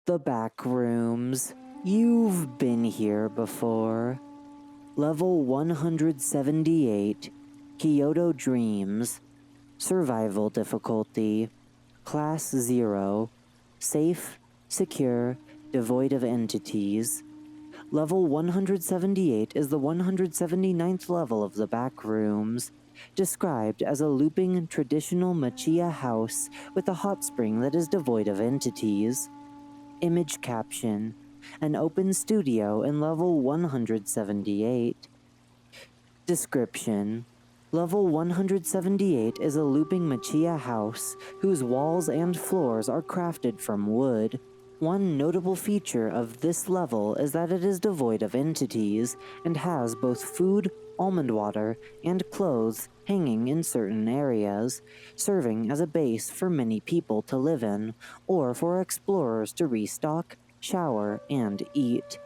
The Backrooms. You've been here before. Level 178, Kyoto Dreams. Survival difficulty. Class 0. Safe, secure, devoid of entities. Level 178 is the 179th level of the Backrooms, described as a looping traditional machiya house with a hot spring that is devoid of entities. Image caption: an open studio in level 178. Description: level 178 is a looping machiya house whose walls and floors are crafted from wood. One notable feature of this level is that it is devoid of entities and has both food, almond water, and clothes hanging in certain areas, serving as a base for many people to live in, or for explorers to restock, shower, and eat.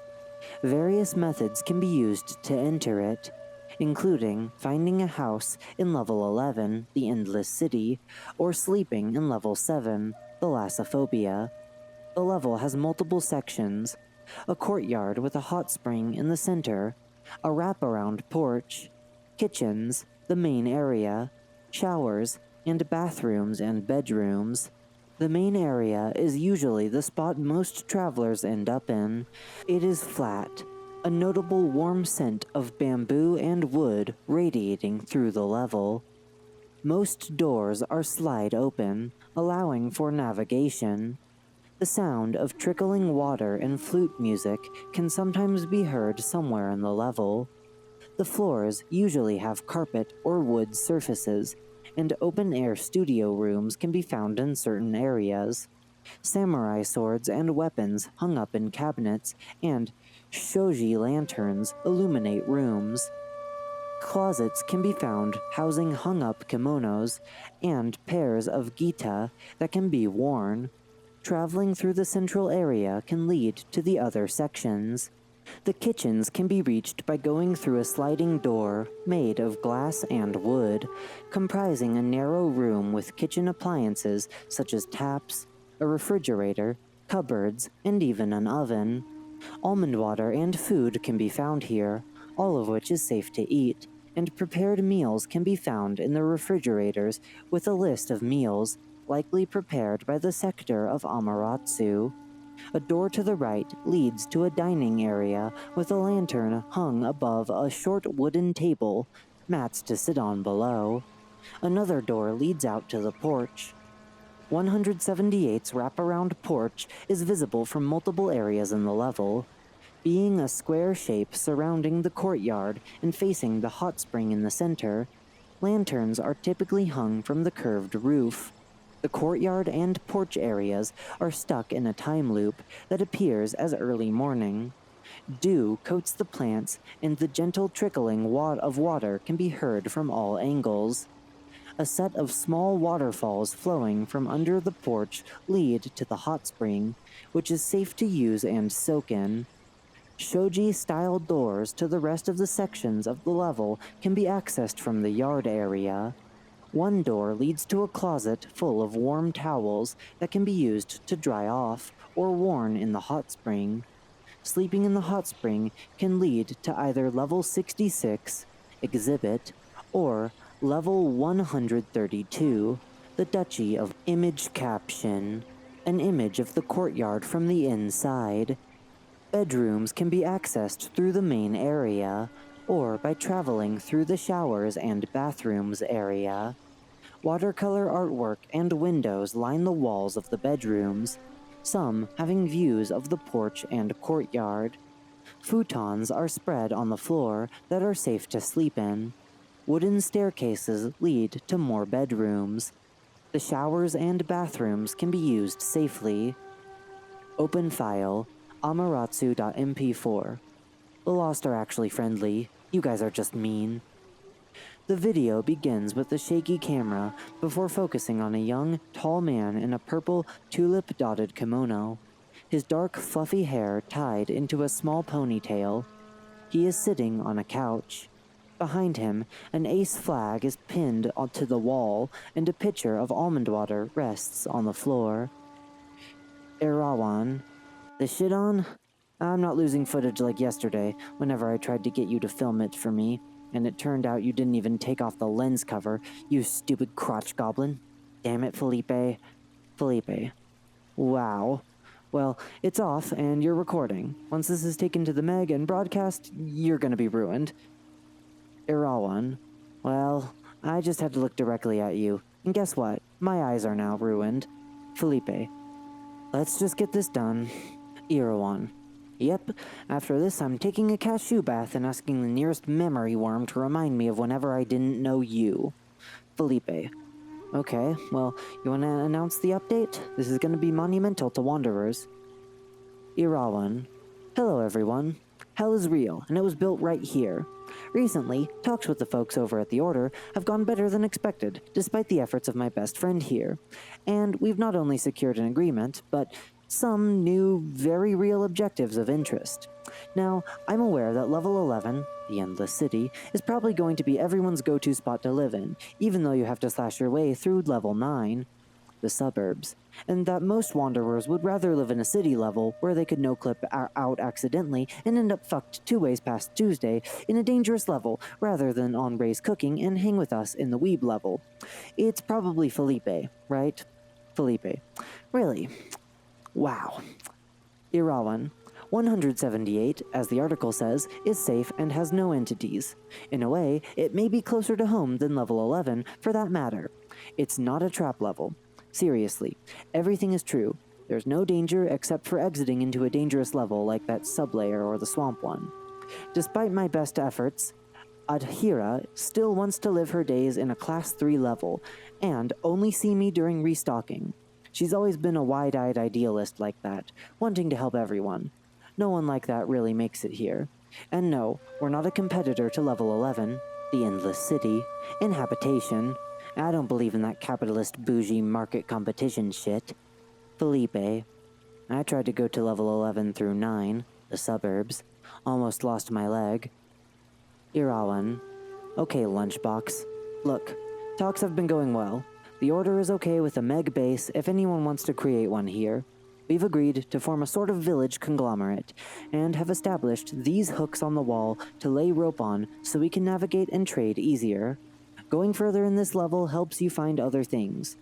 Various methods can be used to enter it, including finding a house in level 11, the Endless City, or sleeping in level 7, the Lassophobia. The level has multiple sections: a courtyard with a hot spring in the center, a wraparound porch, kitchens, the main area, showers, and bathrooms and bedrooms. The main area is usually the spot most travelers end up in. It is flat, a notable warm scent of bamboo and wood radiating through the level. Most doors are slide open, allowing for navigation. The sound of trickling water and flute music can sometimes be heard somewhere in the level. The floors usually have carpet or wood surfaces, and open-air studio rooms can be found in certain areas. Samurai swords and weapons hung up in cabinets and shoji lanterns illuminate rooms. Closets can be found housing hung-up kimonos and pairs of gita that can be worn. Traveling through the central area can lead to the other sections. The kitchens can be reached by going through a sliding door made of glass and wood, comprising a narrow room with kitchen appliances such as taps, a refrigerator, cupboards, and even an oven. Almond water and food can be found here, all of which is safe to eat, and prepared meals can be found in the refrigerators with a list of meals likely prepared by the sector of Amaterasu. A door to the right leads to a dining area with a lantern hung above a short wooden table, mats to sit on below. Another door leads out to the porch. 178's wraparound porch is visible from multiple areas in the level. Being a square shape surrounding the courtyard and facing the hot spring in the center, lanterns are typically hung from the curved roof. The courtyard and porch areas are stuck in a time loop that appears as early morning. Dew coats the plants, and the gentle trickling of water can be heard from all angles. A set of small waterfalls flowing from under the porch lead to the hot spring, which is safe to use and soak in. Shoji-style doors to the rest of the sections of the level can be accessed from the yard area. One door leads to a closet full of warm towels that can be used to dry off or worn in the hot spring. Sleeping in the hot spring can lead to either level 66, Exhibit, or level 132, the Duchy of Image Caption, an image of the courtyard from the inside. Bedrooms can be accessed through the main area, or by traveling through the showers and bathrooms area. Watercolor artwork and windows line the walls of the bedrooms, some having views of the porch and courtyard. Futons are spread on the floor that are safe to sleep in. Wooden staircases lead to more bedrooms. The showers and bathrooms can be used safely. Open file, Amaterasu.mp4. The Lost are actually friendly. You guys are just mean. The video begins with a shaky camera before focusing on a young, tall man in a purple, tulip-dotted kimono, his dark, fluffy hair tied into a small ponytail. He is sitting on a couch. Behind him, an ace flag is pinned onto the wall, and a pitcher of almond water rests on the floor. Erawan, The shit on? I'm not losing footage like yesterday, whenever I tried to get you to film it for me, and it turned out you didn't even take off the lens cover, you stupid crotch goblin. Damn it, Felipe. Felipe. Wow. Well, it's off, and you're recording. Once this is taken to the Meg and broadcast, you're gonna be ruined. Irawan. Well, I just had to look directly at you, and guess what? My eyes are now ruined. Felipe. Let's just get this done. Irawan. Yep, after this I'm taking a cashew bath and asking the nearest memory worm to remind me of whenever I didn't know you. Felipe. Okay, well, you want to announce the update? This is going to be monumental to Wanderers. Irawan. Hello everyone. Hell is real, and it was built right here. Recently, talks with the folks over at the Order have gone better than expected, despite the efforts of my best friend here. And we've not only secured an agreement, but some new, very real objectives of interest. Now, I'm aware that level 11, the Endless City, is probably going to be everyone's go-to spot to live in, even though you have to slash your way through level 9, the suburbs, and that most wanderers would rather live in a city level where they could no-clip out accidentally and end up fucked 2 ways past Tuesday in a dangerous level rather than on Ray's cooking and hang with us in the weeb level. It's probably Felipe, right? Felipe. Really? Wow. Irawan. 178, as the article says, is safe and has no entities. In a way, it may be closer to home than level 11, for that matter. It's not a trap level. Seriously, everything is true. There's no danger except for exiting into a dangerous level like that sublayer or the swamp one. Despite my best efforts, Adhira still wants to live her days in a class 3 level, and only see me during restocking. She's always been a wide-eyed idealist like that, wanting to help everyone. No one like that really makes it here. And no, we're not a competitor to level 11, the Endless City, in habitation. I don't believe in that capitalist bougie market competition shit. Felipe. I tried to go to level 11 through 9, the suburbs. Almost lost my leg. Irawan. Okay, Lunchbox. Look, talks have been going well. The Order is okay with a Meg base if anyone wants to create one here. We've agreed to form a sort of village conglomerate, and have established these hooks on the wall to lay rope on so we can navigate and trade easier. Going further in this level helps you find other things.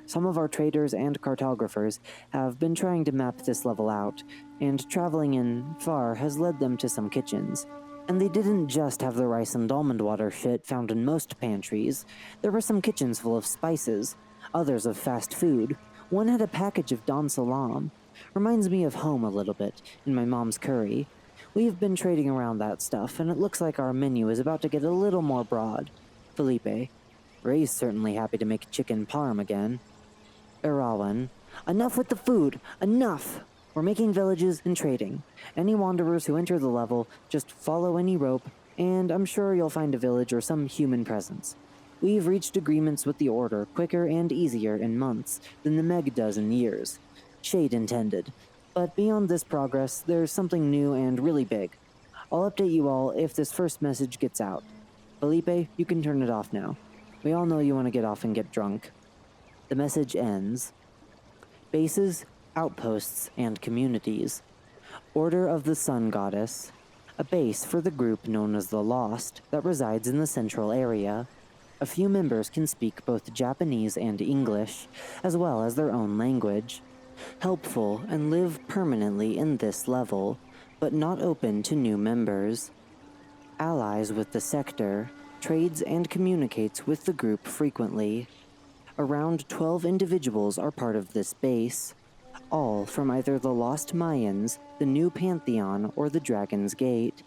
Some of our traders and cartographers have been trying to map this level out, and traveling in far has led them to some kitchens. And they didn't just have the rice and almond water shit found in most pantries. There were some kitchens full of spices, others of fast food. One had a package of Don Salam. Reminds me of home a little bit, in my mom's curry. We've been trading around that stuff, and it looks like our menu is about to get a little more broad. Felipe. Ray's certainly happy to make chicken parm again. Irawan. Enough with the food! Enough! We're making villages and trading. Any wanderers who enter the level, just follow any rope, and I'm sure you'll find a village or some human presence. We've reached agreements with the Order quicker and easier in months than the Meg does in years. Shade intended. But beyond this progress, there's something new and really big. I'll update you all if this first message gets out. Felipe, you can turn it off now. We all know you want to get off and get drunk. The message ends. Bases, outposts, and communities. Order of the Sun Goddess. A base for the group known as the Lost that resides in the central area. A few members can speak both Japanese and English, as well as their own language. Helpful and live permanently in this level, but not open to new members. Allies with the sector, trades and communicates with the group frequently. Around 12 individuals are part of this base, all from either the Lost Mayans, the New Pantheon, or the Dragon's Gate.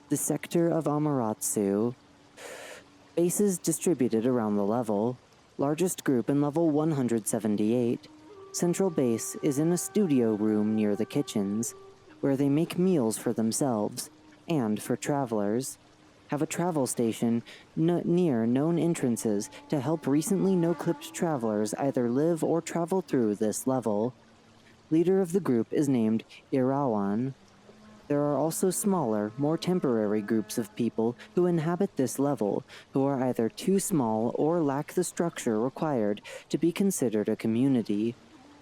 The sector of Amaterasu. Bases distributed around the level. Largest group in level 178. Central base is in a studio room near the kitchens, where they make meals for themselves, and for travelers. Have a travel station near known entrances to help recently no-clipped travelers either live or travel through this level. Leader of the group is named Irawan. There are also smaller, more temporary groups of people who inhabit this level, who are either too small or lack the structure required to be considered a community.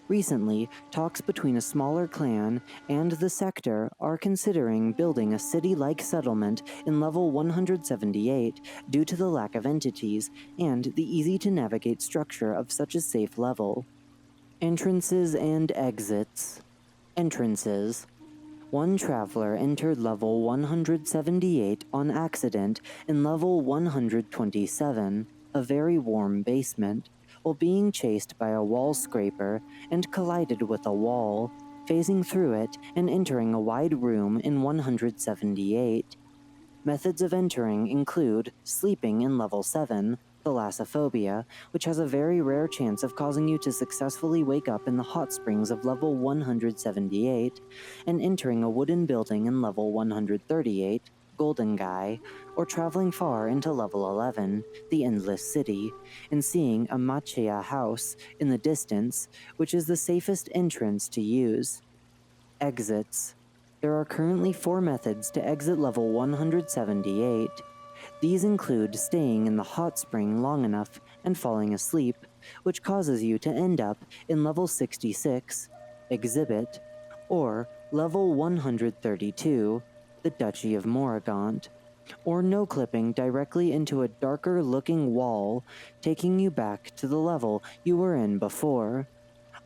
Recently, talks between a smaller clan and the sector are considering building a city-like settlement in level 178 due to the lack of entities and the easy-to-navigate structure of such a safe level. Entrances and exits. Entrances. One traveler entered level 178 on accident in level 127, a very warm basement, while being chased by a wall scraper and collided with a wall, phasing through it and entering a wide room in 178. Methods of entering include sleeping in level 7, thalassophobia, which has a very rare chance of causing you to successfully wake up in the hot springs of level 178, and entering a wooden building in level 138, Golden Guy, or traveling far into level 11, the Endless City, and seeing a machiya house in the distance, which is the safest entrance to use. Exits. There are currently 4 methods to exit level 178. These include staying in the hot spring long enough and falling asleep, which causes you to end up in level 66, Exhibit, or level 132, the Duchy of Morrigan, or no-clipping directly into a darker-looking wall, taking you back to the level you were in before.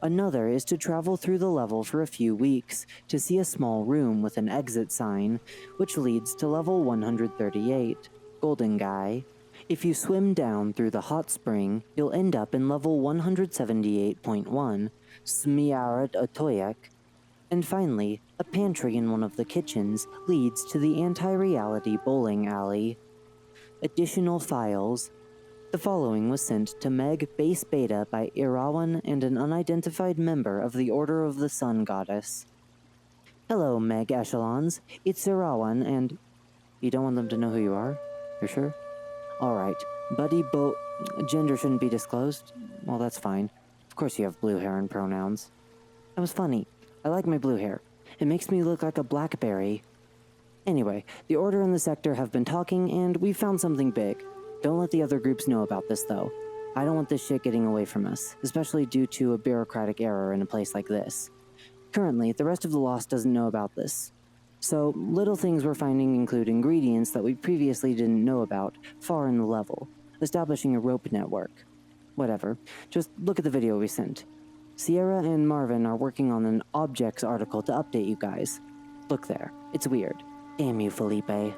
Another is to travel through the level for a few weeks to see a small room with an exit sign, which leads to level 138, Golden Guy. If you swim down through the hot spring, you'll end up in level 178.1, Smiarat Otoyak. And finally, a pantry in one of the kitchens leads to the anti-reality bowling alley. Additional files. The following was sent to Meg Base Beta by Irawan and an unidentified member of the Order of the Sun Goddess. Hello, Meg Echelons. It's Irawan and... You don't want them to know who you are? You're sure? Alright. Buddy Gender shouldn't be disclosed? Well, that's fine. Of course you have blue hair and pronouns. That was funny. I like my blue hair. It makes me look like a blackberry. Anyway, the Order and the Sector have been talking and we've found something big. Don't let the other groups know about this, though. I don't want this shit getting away from us, especially due to a bureaucratic error in a place like this. Currently, the rest of the Lost doesn't know about this. So, little things we're finding include ingredients that we previously didn't know about, far in the level, establishing a rope network. Whatever, just look at the video we sent. Sierra and Marvin are working on an objects article to update you guys. Look there, it's weird. Damn you, Felipe.